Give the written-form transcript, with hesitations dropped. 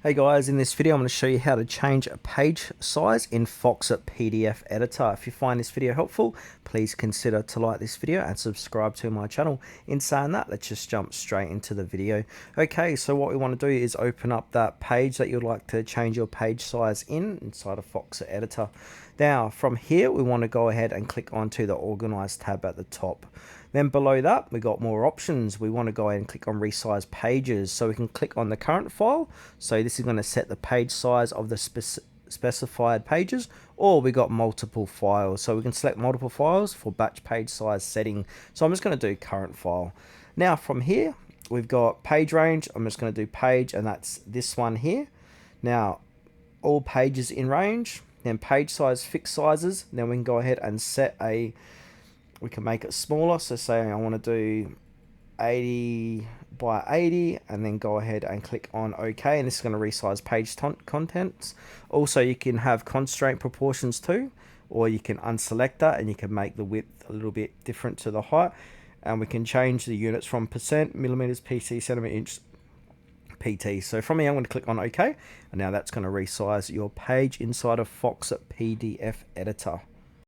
Hey guys, in this video I'm going to show you how to change a page size in Foxit PDF Editor. If you find this video helpful, please consider to like this video and subscribe to my channel. In saying that, let's just jump straight into the video. Okay, so what we want to do is open up that page that you'd like to change your page size inside of Foxit Editor. Now from here we want to go ahead and click onto the Organize tab at the top. Then below that, we got more options. We want to go ahead and click on Resize Pages. So we can click on the current file. So this is going to set the page size of the specified pages, or we got multiple files. So we can select multiple files for batch page size setting. So I'm just going to do current file. Now from here, we've got page range. I'm just going to do page, and that's this one here. Now, all pages in range, then page size, fixed sizes. Then we can go ahead and set we can make it smaller. So say I want to do 80 by 80 and then go ahead and click on OK, and this is going to resize page contents. Also, you can have constraint proportions too, or you can unselect that and you can make the width a little bit different to the height, and we can change the units from percent, millimeters, pt, centimeter, inch, pt. So from here I'm going to click on OK, and now that's going to resize your page inside of Foxit PDF Editor.